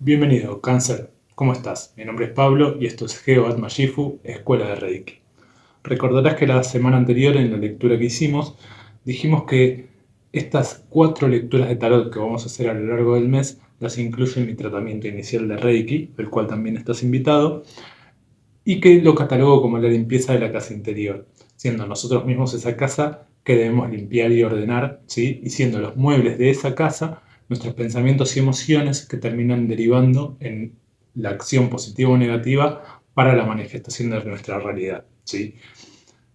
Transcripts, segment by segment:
Bienvenido, Cáncer. ¿Cómo estás? Mi nombre es Pablo y esto es Geo Atma Shifu, Escuela de Reiki. Recordarás que la semana anterior, en la lectura que hicimos, dijimos que estas 4 lecturas de tarot que vamos a hacer a lo largo del mes las incluyo en mi tratamiento inicial de Reiki, el cual también estás invitado, y que lo catalogo como la limpieza de la casa interior, siendo nosotros mismos esa casa que debemos limpiar y ordenar, ¿sí? Y siendo los muebles de esa casa nuestros pensamientos y emociones que terminan derivando en la acción positiva o negativa para la manifestación de nuestra realidad, ¿sí?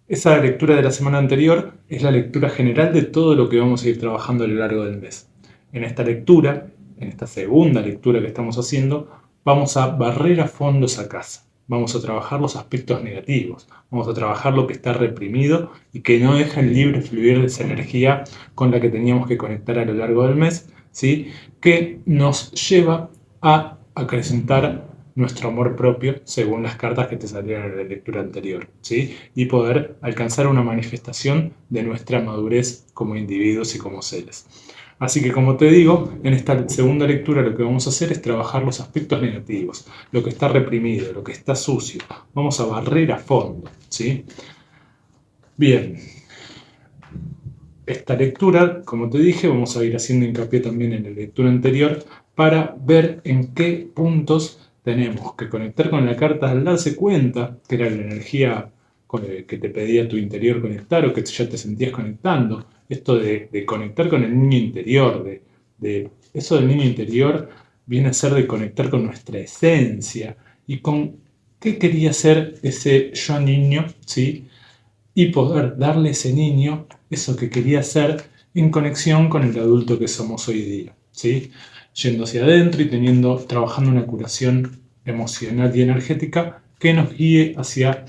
Esa lectura de la semana anterior es la lectura general de todo lo que vamos a ir trabajando a lo largo del mes. En esta lectura, en esta segunda lectura que estamos haciendo, vamos a barrer a fondo esa casa. Vamos a trabajar los aspectos negativos, vamos a trabajar lo que está reprimido y que no deja el libre fluir de esa energía con la que teníamos que conectar a lo largo del mes, ¿sí? Que nos lleva a acrecentar nuestro amor propio según las cartas que te salieron en la lectura anterior, ¿sí? Y poder alcanzar una manifestación de nuestra madurez como individuos y como seres. Así que, como te digo, en esta segunda lectura lo que vamos a hacer es trabajar los aspectos negativos, lo que está reprimido, lo que está sucio. Vamos a barrer a fondo, ¿sí? Bien, esta lectura, como te dije, vamos a ir haciendo hincapié también en la lectura anterior para ver en qué puntos tenemos que conectar con la carta al darse cuenta que era la energía que te pedía tu interior conectar o que ya te sentías conectando. Esto de conectar con el niño interior, eso del niño interior viene a ser de conectar con nuestra esencia y con qué quería ser ese yo niño, ¿sí? Y poder darle a ese niño eso que quería ser en conexión con el adulto que somos hoy día, ¿sí? Yendo hacia adentro y trabajando una curación emocional y energética que nos guíe hacia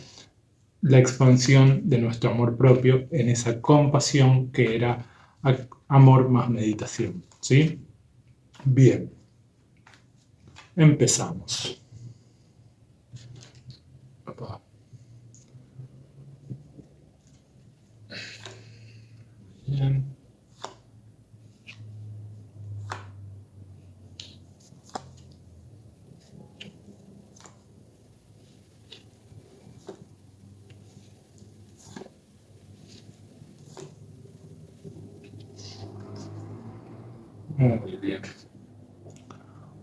la expansión de nuestro amor propio en esa compasión que era amor más meditación, ¿sí? Bien, empezamos. Bien. Muy bien.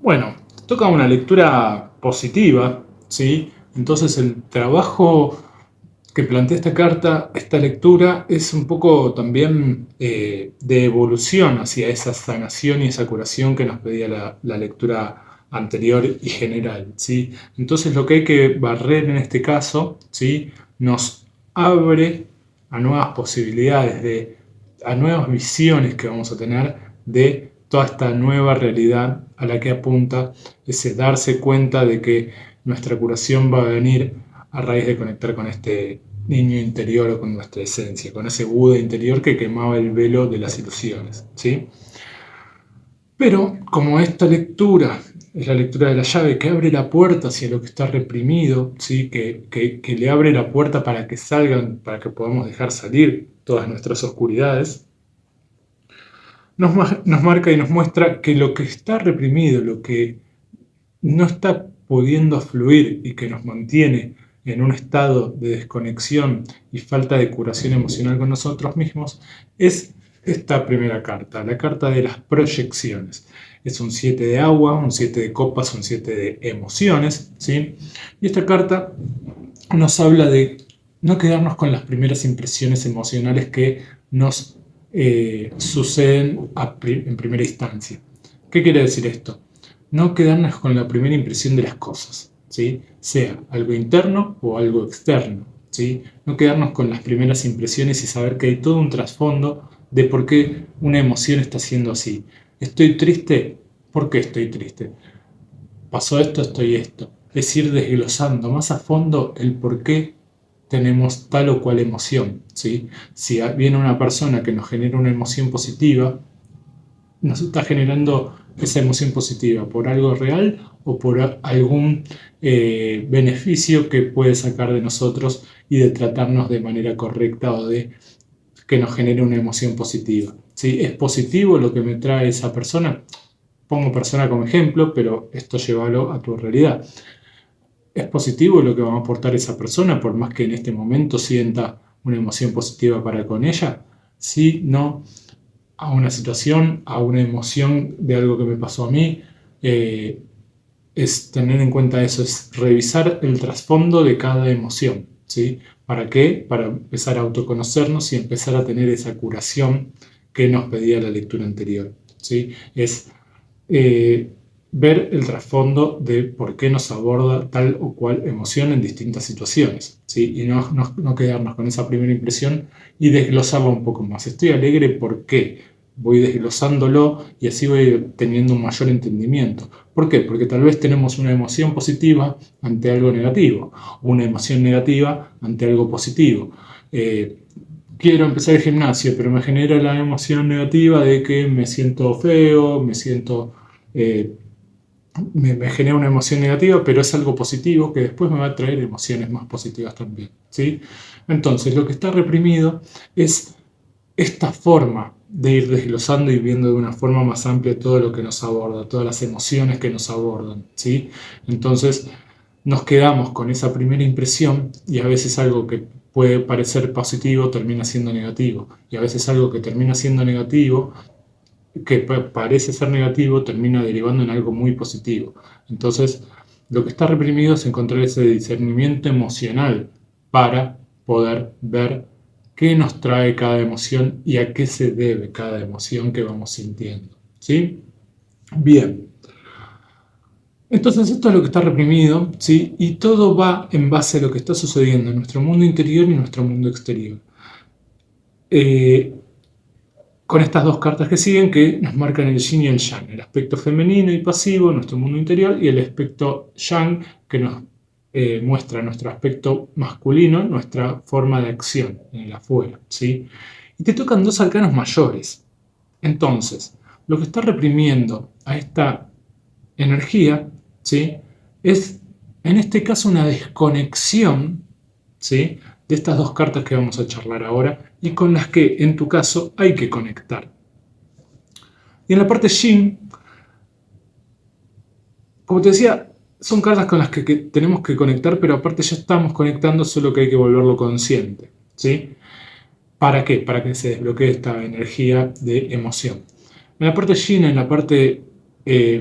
Bueno, toca una lectura positiva, ¿sí? Entonces el trabajo que plantea esta carta, esta lectura, es un poco también de evolución hacia esa sanación y esa curación que nos pedía la lectura anterior y general, ¿sí? Entonces lo que hay que barrer en este caso, ¿sí? Nos abre a nuevas posibilidades, a nuevas visiones que vamos a tener de toda esta nueva realidad a la que apunta ese darse cuenta de que nuestra curación va a venir a raíz de conectar con este niño interior o con nuestra esencia, con ese Buda interior que quemaba el velo de las ilusiones, ¿sí? Pero como esta lectura es la lectura de la llave que abre la puerta hacia lo que está reprimido, ¿sí? Que le abre la puerta para que salgan, para que podamos dejar salir todas nuestras oscuridades, nos marca y nos muestra que lo que está reprimido, lo que no está pudiendo fluir y que nos mantiene en un estado de desconexión y falta de curación emocional con nosotros mismos, es esta primera carta, la carta de las proyecciones. Es un 7 de agua, un 7 de copas, un 7 de emociones, ¿sí? Y esta carta nos habla de no quedarnos con las primeras impresiones emocionales que nos suceden en primera instancia. ¿Qué quiere decir esto? No quedarnos con la primera impresión de las cosas, ¿sí? Sea algo interno o algo externo, ¿sí? No quedarnos con las primeras impresiones y saber que hay todo un trasfondo de por qué una emoción está siendo así. Estoy triste, ¿por qué estoy triste? Pasó esto, estoy esto. Es ir desglosando más a fondo el por qué tenemos tal o cual emoción, ¿sí? Si viene una persona que nos genera una emoción positiva, nos está generando esa emoción positiva por algo real o por algún beneficio que puede sacar de nosotros y de tratarnos de manera correcta o de que nos genere una emoción positiva, ¿sí? ¿Es positivo lo que me trae esa persona? pongo persona como ejemplo, pero esto llévalo a tu realidad. ¿Es positivo lo que va a aportar esa persona, por más que en este momento sienta una emoción positiva para con ella? Sí, no, a una situación, a una emoción de algo que me pasó a mí. Es tener en cuenta eso, es revisar el trasfondo de cada emoción, ¿sí? ¿Para qué? Para empezar a autoconocernos y empezar a tener esa curación que nos pedía la lectura anterior, ¿sí? Es eh, ver el trasfondo de por qué nos aborda tal o cual emoción en distintas situaciones, ¿sí? Y no quedarnos con esa primera impresión y desglosarlo un poco más. Estoy alegre, ¿por qué? Voy desglosándolo y así voy teniendo un mayor entendimiento. ¿Por qué? Porque tal vez tenemos una emoción positiva ante algo negativo, o una emoción negativa ante algo positivo. Quiero empezar el gimnasio, pero me genera la emoción negativa de que me siento feo, eh, me genera una emoción negativa, pero es algo positivo que después me va a traer emociones más positivas también, ¿sí? Entonces, lo que está reprimido es esta forma de ir desglosando y viendo de una forma más amplia todo lo que nos aborda, todas las emociones que nos abordan, ¿sí? Entonces nos quedamos con esa primera impresión y a veces algo que puede parecer positivo termina siendo negativo y a veces algo que termina siendo negativo, que parece ser negativo, termina derivando en algo muy positivo. Entonces lo que está reprimido es encontrar ese discernimiento emocional para poder ver qué nos trae cada emoción y a qué se debe cada emoción que vamos sintiendo. ¿Sí? Bien. Entonces esto es lo que está reprimido, ¿sí? Y todo va en base a lo que está sucediendo en nuestro mundo interior y nuestro mundo exterior. Eh, con estas dos cartas que siguen que nos marcan el yin y el yang, el aspecto femenino y pasivo, nuestro mundo interior, y el aspecto yang que nos muestra nuestro aspecto masculino, nuestra forma de acción en el afuera, ¿sí? Y te tocan dos arcanos mayores. Entonces, lo que está reprimiendo a esta energía, ¿sí? Es en este caso una desconexión, ¿sí? De estas dos cartas que vamos a charlar ahora y con las que en tu caso hay que conectar. Y en la parte yin, como te decía, son cartas con las que tenemos que conectar, pero aparte ya estamos conectando, solo que hay que volverlo consciente, ¿sí? ¿Para qué? Para que se desbloquee esta energía de emoción. En la parte yin, en la parte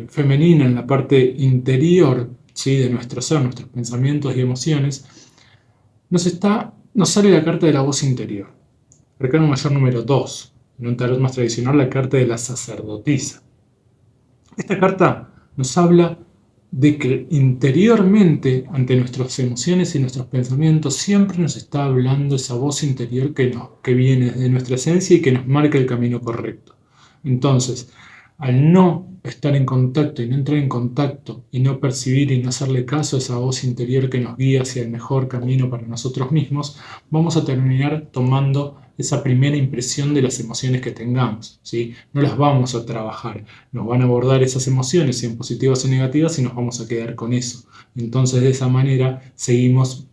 femenina, en la parte interior, ¿sí? De nuestro ser, nuestros pensamientos y emociones, nos sale la carta de la voz interior. Arcano mayor número 2, en un tarot más tradicional, la carta de la sacerdotisa. Esta carta nos habla de que interiormente, ante nuestras emociones y nuestros pensamientos, siempre nos está hablando esa voz interior que viene de nuestra esencia y que nos marca el camino correcto. Entonces, al no estar en contacto y no entrar en contacto y no percibir y no hacerle caso a esa voz interior que nos guía hacia el mejor camino para nosotros mismos, vamos a terminar tomando esa primera impresión de las emociones que tengamos, ¿sí? No las vamos a trabajar, nos van a abordar esas emociones, sean positivas o negativas, y nos vamos a quedar con eso. Entonces, de esa manera seguimos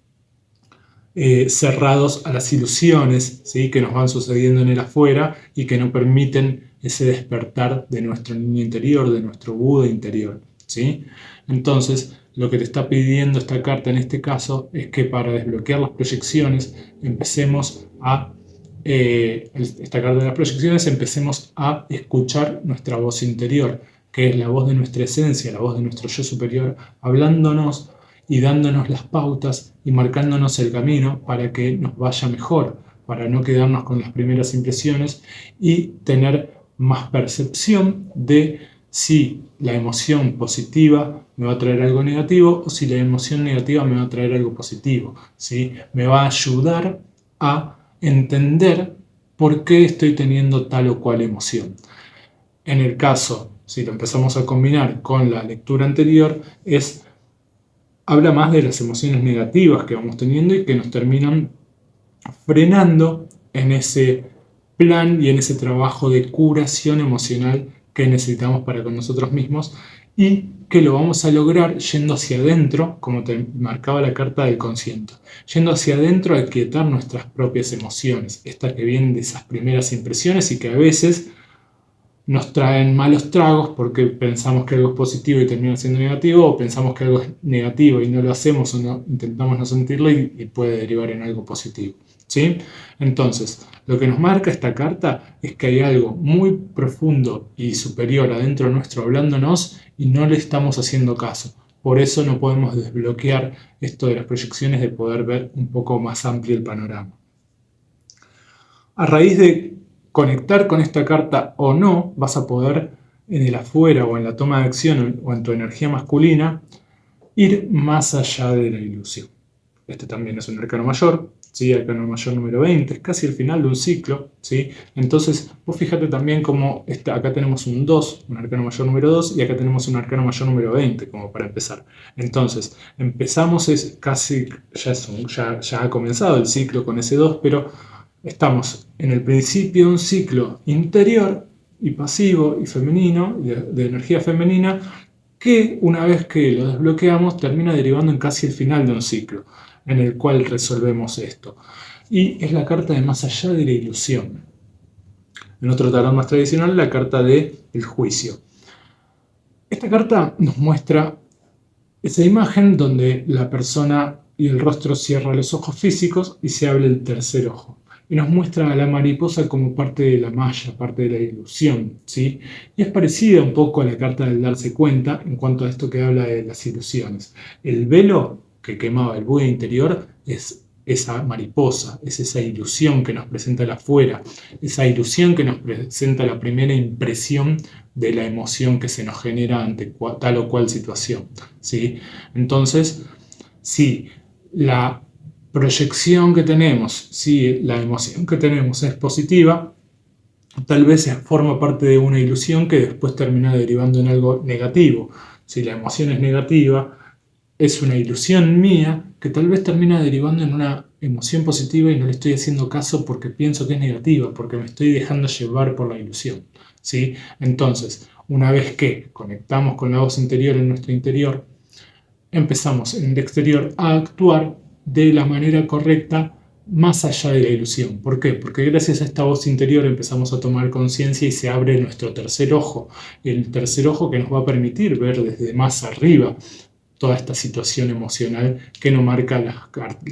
cerrados a las ilusiones, ¿sí? Que nos van sucediendo en el afuera y que no permiten ese despertar de nuestro niño interior, de nuestro Buda interior, ¿sí? Entonces, lo que te está pidiendo esta carta en este caso es que para desbloquear las proyecciones empecemos a esta carta de las proyecciones, empecemos a escuchar nuestra voz interior, que es la voz de nuestra esencia, la voz de nuestro yo superior, hablándonos y dándonos las pautas y marcándonos el camino para que nos vaya mejor, para no quedarnos con las primeras impresiones y tener más percepción de si la emoción positiva me va a traer algo negativo o si la emoción negativa me va a traer algo positivo, ¿sí? Me va a ayudar a entender por qué estoy teniendo tal o cual emoción. En el caso, si lo empezamos a combinar con la lectura anterior, habla más de las emociones negativas que vamos teniendo y que nos terminan frenando en ese plan y en ese trabajo de curación emocional que necesitamos para con nosotros mismos y que lo vamos a lograr yendo hacia adentro, como te marcaba la carta del consciente, yendo hacia adentro a aquietar nuestras propias emociones, estas que vienen de esas primeras impresiones y que a veces nos traen malos tragos porque pensamos que algo es positivo y termina siendo negativo, o pensamos que algo es negativo y no lo hacemos o no, intentamos no sentirlo y puede derivar en algo positivo, ¿sí? Entonces, lo que nos marca esta carta es que hay algo muy profundo y superior adentro nuestro hablándonos y no le estamos haciendo caso. Por eso no podemos desbloquear esto de las proyecciones, de poder ver un poco más amplio el panorama. A raíz de conectar con esta carta o no, vas a poder en el afuera o en la toma de acción o en tu energía masculina ir más allá de la ilusión. Este también es un arcano mayor, ¿sí? Arcano mayor número 20, es casi el final de un ciclo, ¿sí? Entonces, vos fíjate también cómo acá tenemos un 2, un arcano mayor número 2, y acá tenemos un arcano mayor número 20, como para empezar. Entonces, empezamos, ya ha comenzado el ciclo con ese 2, pero estamos en el principio de un ciclo interior y pasivo y femenino, de energía femenina, que una vez que lo desbloqueamos termina derivando en casi el final de un ciclo en el cual resolvemos esto. Y es la carta de más allá de la ilusión. En otro tarot más tradicional, la carta de el juicio. Esta carta nos muestra esa imagen donde la persona y el rostro cierra los ojos físicos y se abre el tercer ojo. Y nos muestra a la mariposa como parte de la malla, parte de la ilusión, ¿sí? Y es parecida un poco a la carta del darse cuenta en cuanto a esto que habla de las ilusiones. El velo que quemaba el Buda interior es esa mariposa, es esa ilusión que nos presenta el afuera, esa ilusión que nos presenta la primera impresión de la emoción que se nos genera ante tal o cual situación, ¿sí? Entonces, si la proyección que tenemos, si la emoción que tenemos es positiva, tal vez forma parte de una ilusión que después termina derivando en algo negativo. Si la emoción es negativa, es una ilusión mía que tal vez termina derivando en una emoción positiva y no le estoy haciendo caso porque pienso que es negativa, porque me estoy dejando llevar por la ilusión, ¿sí? Entonces, una vez que conectamos con la voz interior en nuestro interior, empezamos en el exterior a actuar de la manera correcta más allá de la ilusión. ¿Por qué? Porque gracias a esta voz interior empezamos a tomar conciencia y se abre nuestro tercer ojo, el tercer ojo que nos va a permitir ver desde más arriba toda esta situación emocional que nos marca la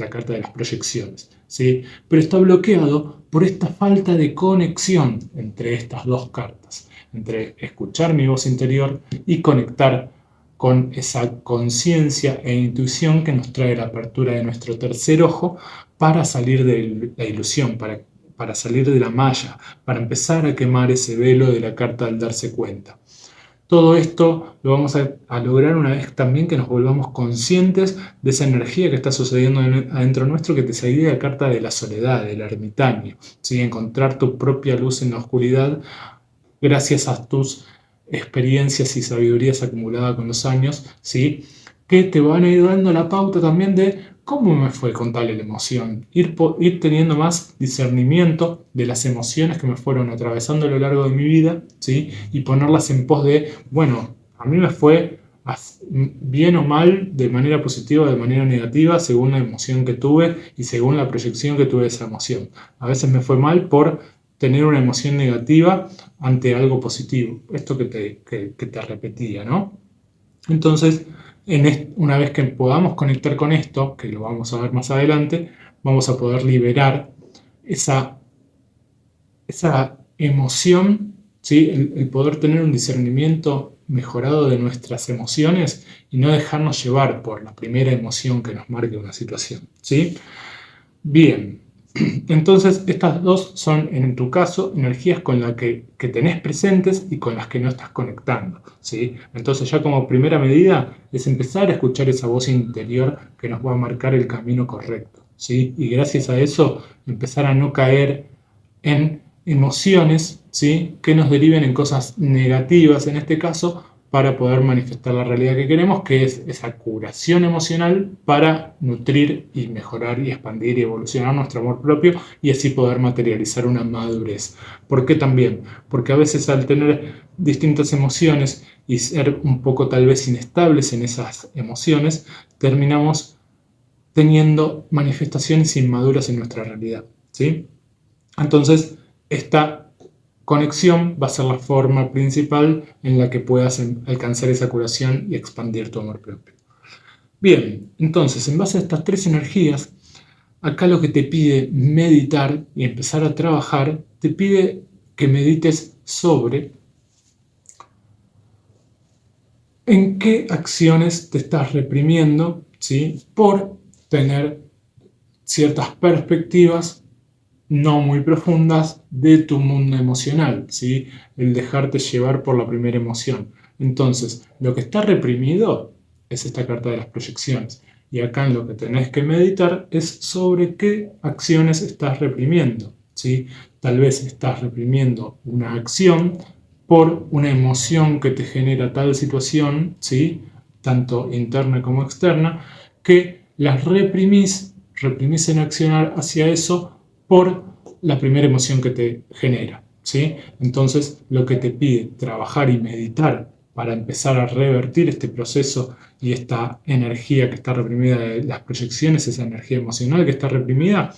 carta de las proyecciones, ¿sí? Pero está bloqueado por esta falta de conexión entre estas dos cartas, entre escuchar mi voz interior y conectar con esa conciencia e intuición que nos trae la apertura de nuestro tercer ojo para salir de la ilusión, para salir de la malla, para empezar a quemar ese velo de la carta al darse cuenta. Todo esto lo vamos a lograr una vez también que nos volvamos conscientes de esa energía que está sucediendo adentro nuestro, que te sería la carta de la soledad, del ermitaño, ¿sí? Encontrar tu propia luz en la oscuridad gracias a tus experiencias y sabidurías acumuladas con los años, ¿sí? Que te van a ir dando la pauta también de cómo me fue con tal emoción. Ir teniendo más discernimiento de las emociones que me fueron atravesando a lo largo de mi vida, ¿sí? Y ponerlas en pos de, bueno, a mí me fue bien o mal, de manera positiva o de manera negativa, según la emoción que tuve y según la proyección que tuve de esa emoción. A veces me fue mal por tener una emoción negativa ante algo positivo. Esto que te repetía, ¿no? Entonces, una vez que podamos conectar con esto, que lo vamos a ver más adelante, vamos a poder liberar esa emoción, ¿sí? El poder tener un discernimiento mejorado de nuestras emociones y no dejarnos llevar por la primera emoción que nos marque una situación, ¿sí? Bien, entonces estas dos son, en tu caso, energías con las que tenés presentes y con las que no estás conectando, ¿sí? Entonces ya como primera medida es empezar a escuchar esa voz interior que nos va a marcar el camino correcto, ¿sí? Y gracias a eso empezar a no caer en emociones, ¿sí? Que nos deriven en cosas negativas en este caso, para poder manifestar la realidad que queremos, que es esa curación emocional para nutrir y mejorar y expandir y evolucionar nuestro amor propio y así poder materializar una madurez. ¿Por qué también? Porque a veces al tener distintas emociones y ser un poco tal vez inestables en esas emociones, terminamos teniendo manifestaciones inmaduras en nuestra realidad, ¿sí? Entonces, esta conexión va a ser la forma principal en la que puedas alcanzar esa curación y expandir tu amor propio. Bien, entonces, en base a estas tres energías, acá lo que te pide meditar y empezar a trabajar, te pide que medites sobre en qué acciones te estás reprimiendo, ¿sí? Por tener ciertas perspectivas no muy profundas de tu mundo emocional, ¿sí? El dejarte llevar por la primera emoción. Entonces, lo que está reprimido es esta carta de las proyecciones. Y acá en lo que tenés que meditar es sobre qué acciones estás reprimiendo, ¿sí? Tal vez estás reprimiendo una acción por una emoción que te genera tal situación, ¿sí? Tanto interna como externa, que las reprimís en accionar hacia eso por la primera emoción que te genera, ¿sí? Entonces, lo que te pide trabajar y meditar para empezar a revertir este proceso y esta energía que está reprimida de las proyecciones, esa energía emocional que está reprimida,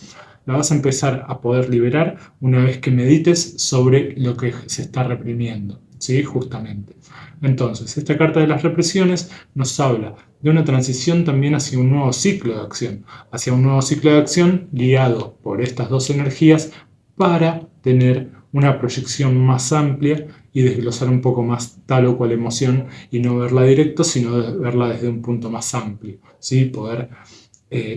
la vas a empezar a poder liberar una vez que medites sobre lo que se está reprimiendo, ¿sí? Justamente. Entonces, esta carta de las represiones nos habla de una transición también hacia un nuevo ciclo de acción, hacia un nuevo ciclo de acción guiado por estas dos energías para tener una proyección más amplia y desglosar un poco más tal o cual emoción y no verla directo, sino verla desde un punto más amplio, ¿sí? Poder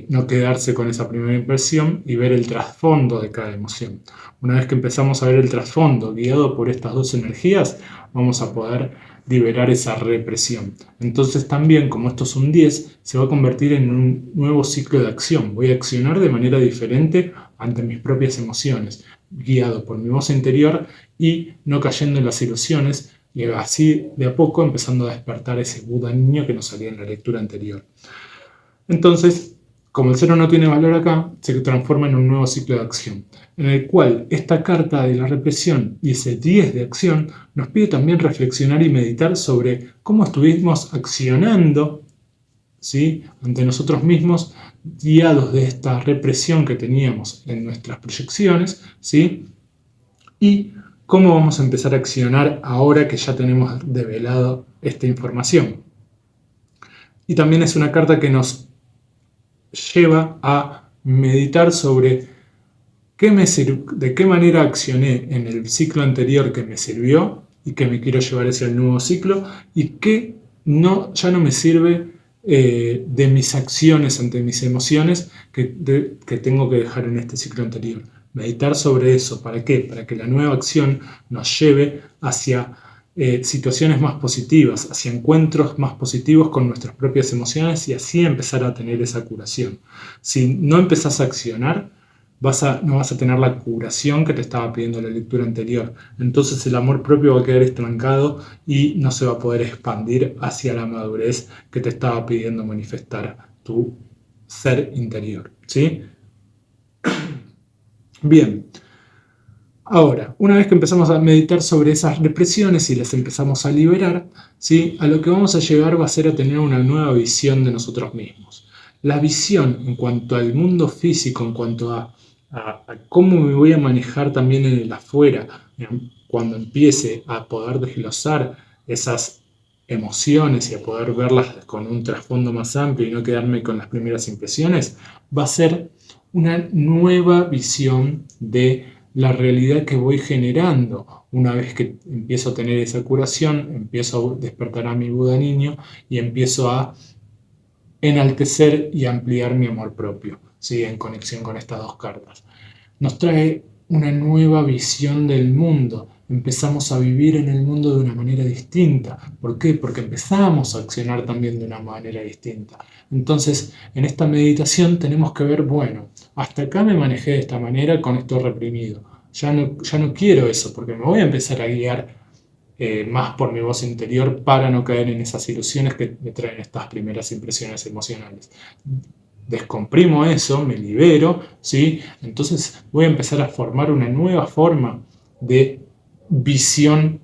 no quedarse con esa primera impresión y ver el trasfondo de cada emoción. Una vez que empezamos a ver el trasfondo guiado por estas dos energías, vamos a poder liberar esa represión. Entonces también, como esto es un 10, se va a convertir en un nuevo ciclo de acción. Voy a accionar de manera diferente ante mis propias emociones, guiado por mi voz interior y no cayendo en las ilusiones, y así de a poco empezando a despertar ese Buda niño que nos salía en la lectura anterior. Entonces, como el cero no tiene valor acá, se transforma en un nuevo ciclo de acción, en el cual esta carta de la represión y ese 10 de acción nos pide también reflexionar y meditar sobre cómo estuvimos accionando, ¿sí? Ante nosotros mismos, guiados de esta represión que teníamos en nuestras proyecciones, ¿sí? Y cómo vamos a empezar a accionar ahora que ya tenemos develado esta información. Y también es una carta que nos lleva a meditar sobre de qué manera accioné en el ciclo anterior que me sirvió y que me quiero llevar hacia el nuevo ciclo y que ya no me sirve de mis acciones ante mis emociones que tengo que dejar en este ciclo anterior. Meditar sobre eso, ¿para qué? Para que la nueva acción nos lleve hacia situaciones más positivas, hacia encuentros más positivos con nuestras propias emociones y así empezar a tener esa curación. Si no empezás a accionar, no vas a tener la curación que te estaba pidiendo la lectura anterior. Entonces el amor propio va a quedar estancado y no se va a poder expandir hacia la madurez que te estaba pidiendo manifestar tu ser interior, ¿sí? Bien. Ahora, una vez que empezamos a meditar sobre esas represiones y las empezamos a liberar, ¿sí? A lo que vamos a llegar va a ser a tener una nueva visión de nosotros mismos. La visión en cuanto al mundo físico, en cuanto a cómo me voy a manejar también en el afuera, cuando empiece a poder desglosar esas emociones y a poder verlas con un trasfondo más amplio y no quedarme con las primeras impresiones, va a ser una nueva visión de la realidad que voy generando. Una vez que empiezo a tener esa curación, empiezo a despertar a mi Buda niño y empiezo a enaltecer y ampliar mi amor propio, ¿sí? En conexión con estas dos cartas. Nos trae una nueva visión del mundo. Empezamos a vivir en el mundo de una manera distinta. ¿Por qué? Porque empezamos a accionar también de una manera distinta. Entonces, en esta meditación tenemos que ver, bueno, hasta acá me manejé de esta manera con esto reprimido. Ya no quiero eso, porque me voy a empezar a guiar más por mi voz interior para no caer en esas ilusiones que me traen estas primeras impresiones emocionales. Descomprimo eso, me libero, ¿sí? Entonces voy a empezar a formar una nueva forma de visión,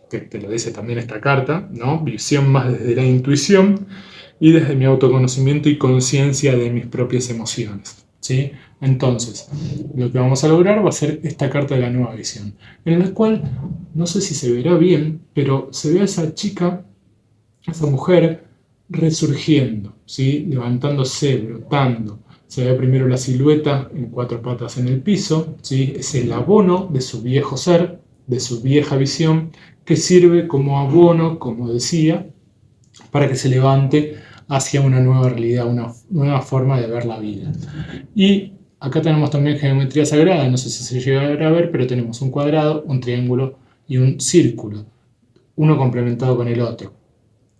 que te lo dice también esta carta, ¿no? Visión más desde la intuición y desde mi autoconocimiento y conciencia de mis propias emociones. ¿sí? Entonces, lo que vamos a lograr va a ser esta carta de la nueva visión, en la cual, no sé si se verá bien, pero se ve a esa chica, esa mujer, resurgiendo, ¿sí? Levantándose, brotando. Se ve primero la silueta en cuatro patas en el piso, ¿sí? Es el abono de su viejo ser, de su vieja visión, que sirve como abono, como decía, para que se levante hacia una nueva realidad, una nueva forma de ver la vida. Y acá tenemos también geometría sagrada, no sé si se llega a ver, pero tenemos un cuadrado, un triángulo y un círculo, uno complementado con el otro.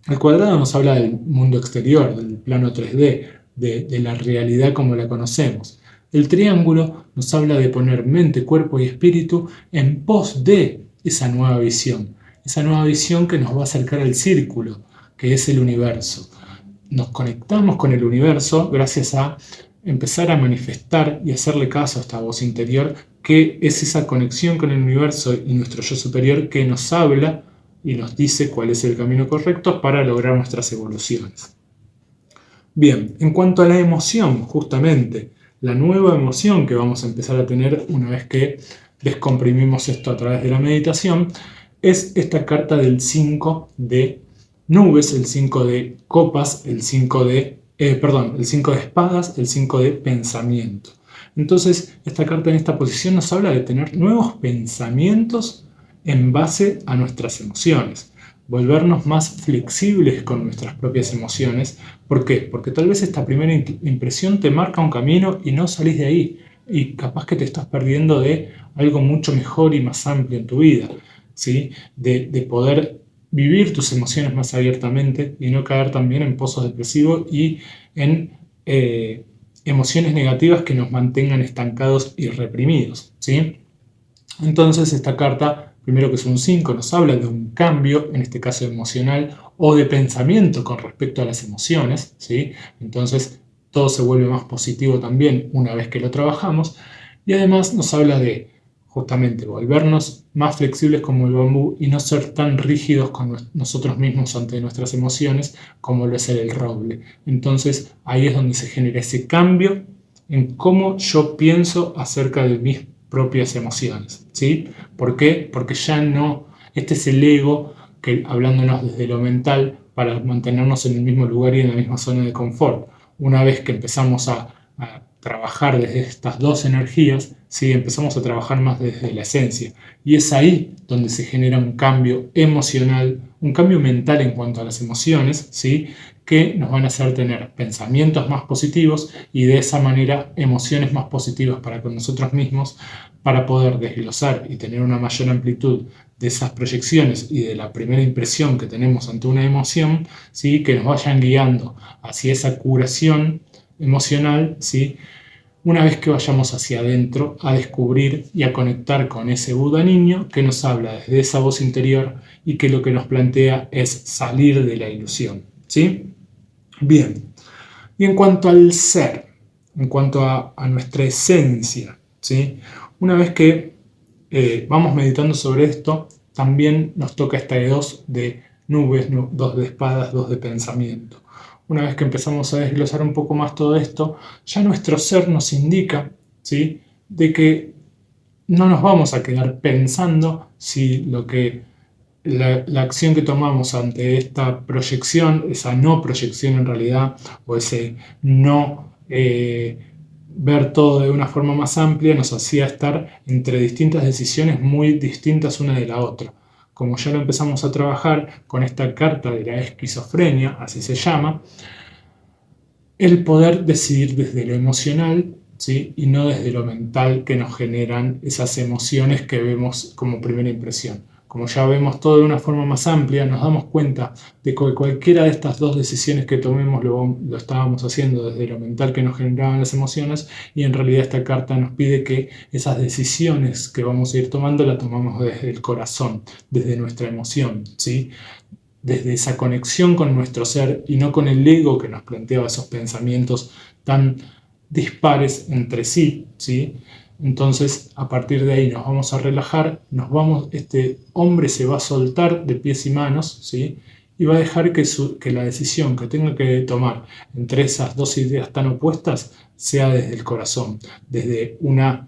El cuadrado nos habla del mundo exterior, del plano 3D, de la realidad como la conocemos. El triángulo nos habla de poner mente, cuerpo y espíritu en pos de esa nueva visión que nos va a acercar al círculo, que es el universo. Nos conectamos con el universo gracias a empezar a manifestar y hacerle caso a esta voz interior, que es esa conexión con el universo y nuestro yo superior que nos habla y nos dice cuál es el camino correcto para lograr nuestras evoluciones. Bien, en cuanto a la emoción, justamente, la nueva emoción que vamos a empezar a tener una vez que descomprimimos esto a través de la meditación, es esta carta del 5 de nubes, el 5 de copas, el 5 de espadas, el 5 de pensamiento. Entonces, esta carta en esta posición nos habla de tener nuevos pensamientos en base a nuestras emociones, volvernos más flexibles con nuestras propias emociones. ¿Por qué? Porque tal vez esta primera impresión te marca un camino y no salís de ahí, y capaz que te estás perdiendo de algo mucho mejor y más amplio en tu vida, ¿sí? De poder vivir tus emociones más abiertamente y no caer también en pozos depresivos y en emociones negativas que nos mantengan estancados y reprimidos, ¿sí? Entonces esta carta, primero que es un 5, nos habla de un cambio, en este caso emocional o de pensamiento con respecto a las emociones, ¿sí? Entonces todo se vuelve más positivo también una vez que lo trabajamos, y además nos habla de justamente volvernos más flexibles como el bambú y no ser tan rígidos con nosotros mismos ante nuestras emociones como lo es el roble. Entonces ahí es donde se genera ese cambio en cómo yo pienso acerca de mis propias emociones, ¿sí? ¿Por qué? Porque ya no, este es el ego que, hablándonos desde lo mental, para mantenernos en el mismo lugar y en la misma zona de confort. Una vez que empezamos a trabajar desde estas dos energías, ¿sí? Empezamos a trabajar más desde la esencia. Y es ahí donde se genera un cambio emocional, un cambio mental en cuanto a las emociones, ¿sí? Que nos van a hacer tener pensamientos más positivos y de esa manera emociones más positivas para con nosotros mismos, para poder desglosar y tener una mayor amplitud de esas proyecciones y de la primera impresión que tenemos ante una emoción, ¿sí? Que nos vayan guiando hacia esa curación emocional, ¿sí? Una vez que vayamos hacia adentro a descubrir y a conectar con ese Buda niño que nos habla desde esa voz interior y que lo que nos plantea es salir de la ilusión, ¿sí? Bien, y en cuanto al ser, en cuanto a nuestra esencia, ¿sí? Una vez que vamos meditando sobre esto, también nos toca esta de dos de nubes, dos de espadas, dos de pensamiento. Una vez que empezamos a desglosar un poco más todo esto, ya nuestro ser nos indica, ¿sí? De que no nos vamos a quedar pensando si lo que la acción que tomamos ante esta proyección, esa no proyección en realidad, o ese no ver todo de una forma más amplia, nos hacía estar entre distintas decisiones muy distintas una de la otra. Como ya lo empezamos a trabajar con esta carta de la esquizofrenia, así se llama, el poder decidir desde lo emocional, ¿sí? Y no desde lo mental que nos generan esas emociones que vemos como primera impresión. Como ya vemos todo de una forma más amplia, nos damos cuenta de que cualquiera de estas dos decisiones que tomemos lo estábamos haciendo desde lo mental que nos generaban las emociones, y en realidad esta carta nos pide que esas decisiones que vamos a ir tomando las tomamos desde el corazón, desde nuestra emoción, ¿sí? Desde esa conexión con nuestro ser y no con el ego que nos planteaba esos pensamientos tan dispares entre sí, ¿sí? Entonces, a partir de ahí nos vamos a relajar, este hombre se va a soltar de pies y manos, ¿sí? y va a dejar que la decisión que tenga que tomar entre esas dos ideas tan opuestas sea desde el corazón, desde una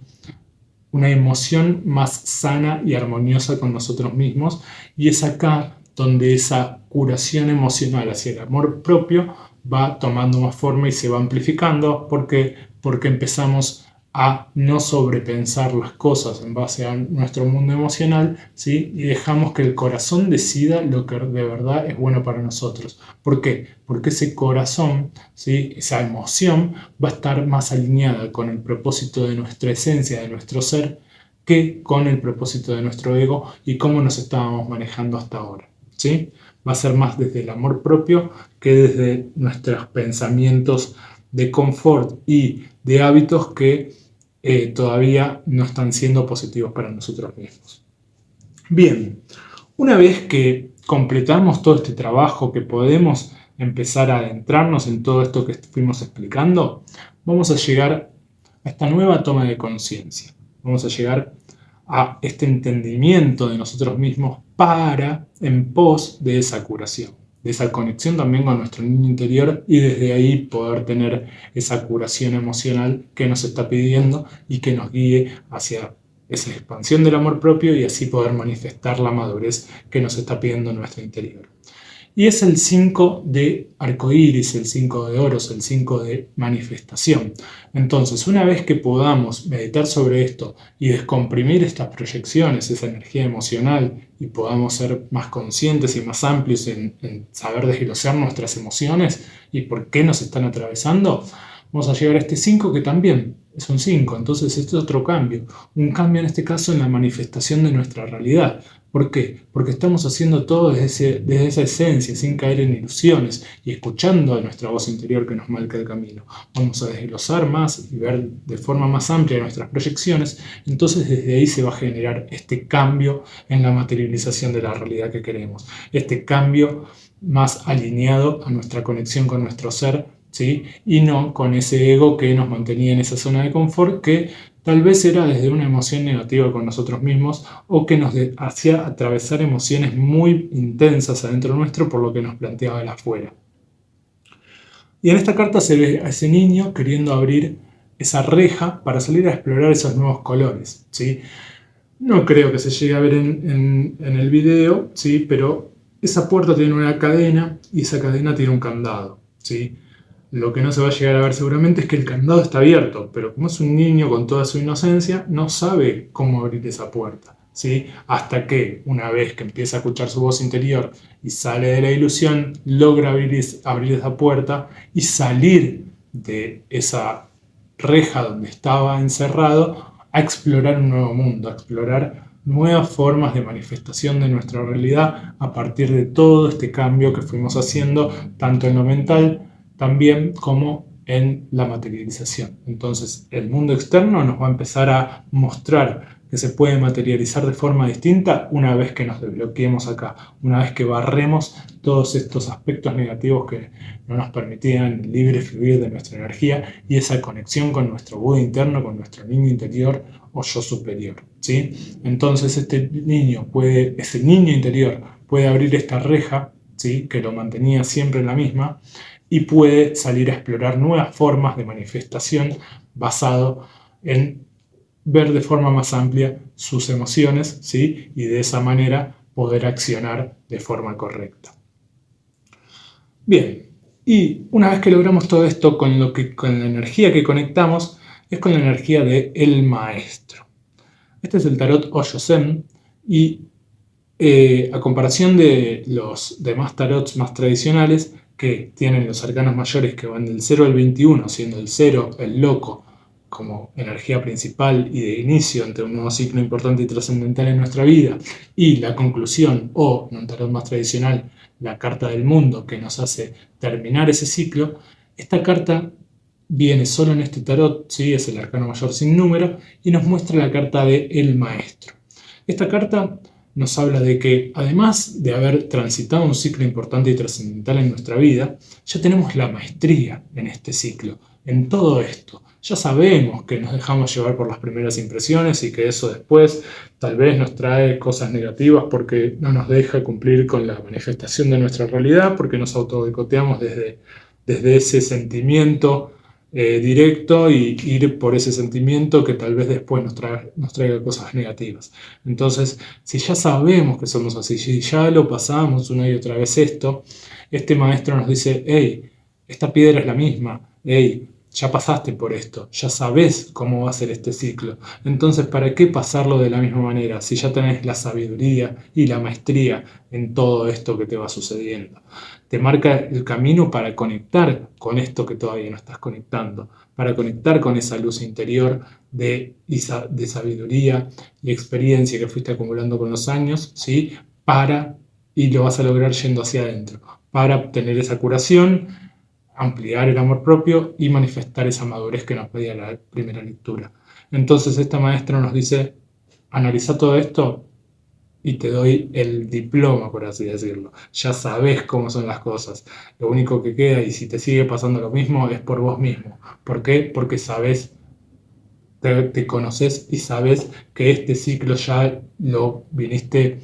emoción más sana y armoniosa con nosotros mismos, y es acá donde esa curación emocional hacia el amor propio va tomando más forma y se va amplificando porque empezamos a no sobrepensar las cosas en base a nuestro mundo emocional, ¿sí? Y dejamos que el corazón decida lo que de verdad es bueno para nosotros. ¿Por qué? Porque ese corazón, ¿sí? Esa emoción va a estar más alineada con el propósito de nuestra esencia, de nuestro ser, que con el propósito de nuestro ego y cómo nos estábamos manejando hasta ahora, ¿sí? Va a ser más desde el amor propio que desde nuestros pensamientos de confort y de hábitos que todavía no están siendo positivos para nosotros mismos. Bien, una vez que completamos todo este trabajo, que podemos empezar a adentrarnos en todo esto que fuimos explicando, vamos a llegar a esta nueva toma de conciencia. Vamos a llegar a este entendimiento de nosotros mismos en pos de esa curación, de esa conexión también con nuestro niño interior, y desde ahí poder tener esa curación emocional que nos está pidiendo y que nos guíe hacia esa expansión del amor propio y así poder manifestar la madurez que nos está pidiendo nuestro interior. Y es el 5 de arcoíris, el 5 de oros, el 5 de manifestación. Entonces, una vez que podamos meditar sobre esto y descomprimir estas proyecciones, esa energía emocional, y podamos ser más conscientes y más amplios en saber desglosar nuestras emociones y por qué nos están atravesando, vamos a llegar a este 5 que también es un 5. Entonces, esto es otro cambio. Un cambio en este caso en la manifestación de nuestra realidad. ¿Por qué? Porque estamos haciendo todo desde esa esencia, sin caer en ilusiones y escuchando a nuestra voz interior que nos marca el camino. Vamos a desglosar más y ver de forma más amplia nuestras proyecciones. Entonces desde ahí se va a generar este cambio en la materialización de la realidad que queremos. Este cambio más alineado a nuestra conexión con nuestro ser, ¿sí? Y no con ese ego que nos mantenía en esa zona de confort, que tal vez era desde una emoción negativa con nosotros mismos o que nos hacía atravesar emociones muy intensas adentro nuestro por lo que nos planteaba el afuera. Y en esta carta se ve a ese niño queriendo abrir esa reja para salir a explorar esos nuevos colores, ¿sí? No creo que se llegue a ver en el video, ¿sí? Pero esa puerta tiene una cadena y esa cadena tiene un candado, ¿sí? Lo que no se va a llegar a ver seguramente es que el candado está abierto, pero como es un niño con toda su inocencia, no sabe cómo abrir esa puerta, ¿sí? Hasta que, una vez que empieza a escuchar su voz interior y sale de la ilusión, logra abrir esa puerta y salir de esa reja donde estaba encerrado a explorar un nuevo mundo, a explorar nuevas formas de manifestación de nuestra realidad a partir de todo este cambio que fuimos haciendo, tanto en lo mental, también como en la materialización. Entonces, el mundo externo nos va a empezar a mostrar que se puede materializar de forma distinta una vez que nos desbloqueemos acá, una vez que barremos todos estos aspectos negativos que no nos permitían el libre fluir de nuestra energía y esa conexión con nuestro Buda interno, con nuestro niño interior o yo superior, ¿sí? Entonces, ese niño interior puede abrir esta reja, ¿sí? Que lo mantenía siempre en la misma, y puede salir a explorar nuevas formas de manifestación basado en ver de forma más amplia sus emociones, ¿sí? Y de esa manera poder accionar de forma correcta. Bien, y una vez que logramos todo esto con la energía que conectamos, es con la energía del maestro. Este es el tarot Osho-zen y a comparación de los demás tarots más tradicionales, que tienen los arcanos mayores que van del 0 al 21, siendo el 0 el loco como energía principal y de inicio ante un nuevo ciclo importante y trascendental en nuestra vida, y la conclusión, o en un tarot más tradicional, la carta del mundo que nos hace terminar ese ciclo. Esta carta viene solo en este tarot, ¿sí? Es el arcano mayor sin número, y nos muestra la carta de el maestro. Esta carta nos habla de que, además de haber transitado un ciclo importante y trascendental en nuestra vida, ya tenemos la maestría en este ciclo, en todo esto. Ya sabemos que nos dejamos llevar por las primeras impresiones y que eso después tal vez nos trae cosas negativas porque no nos deja cumplir con la manifestación de nuestra realidad, porque nos autoboicoteamos desde ese sentimiento directo y ir por ese sentimiento que tal vez después nos traiga cosas negativas. Entonces, si ya sabemos que somos así, si ya lo pasamos una y otra vez esto, este maestro nos dice, hey, esta piedra es la misma, hey, ya pasaste por esto, ya sabes cómo va a ser este ciclo. Entonces, ¿para qué pasarlo de la misma manera si ya tenés la sabiduría y la maestría en todo esto que te va sucediendo? Te marca el camino para conectar con esto que todavía no estás conectando, para conectar con esa luz interior de sabiduría y experiencia que fuiste acumulando con los años, ¿sí? Y lo vas a lograr yendo hacia adentro, para obtener esa curación, ampliar el amor propio y manifestar esa madurez que nos pedía la primera lectura. Entonces esta maestra nos dice, analiza todo esto y te doy el diploma, por así decirlo. Ya sabes cómo son las cosas. Lo único que queda, y si te sigue pasando lo mismo, es por vos mismo. ¿Por qué? Porque sabes, te conoces y sabes que este ciclo ya lo viniste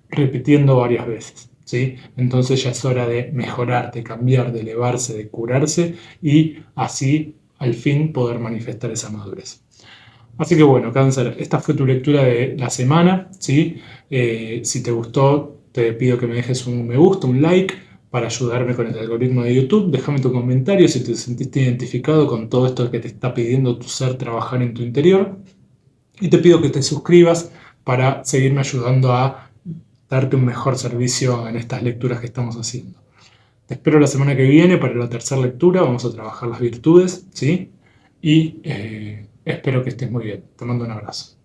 repitiendo varias veces. ¿Sí? Entonces ya es hora de mejorar, de cambiar, de elevarse, de curarse y así al fin poder manifestar esa madurez. Así que bueno, Cáncer, esta fue tu lectura de la semana, ¿sí? Si te gustó, te pido que me dejes un me gusta, un like para ayudarme con el algoritmo de YouTube. Déjame tu comentario si te sentiste identificado con todo esto que te está pidiendo tu ser trabajar en tu interior. Y te pido que te suscribas para seguirme ayudando a darte un mejor servicio en estas lecturas que estamos haciendo. Te espero la semana que viene para la tercera lectura. Vamos a trabajar las virtudes, ¿sí? Y espero que estés muy bien. Te mando un abrazo.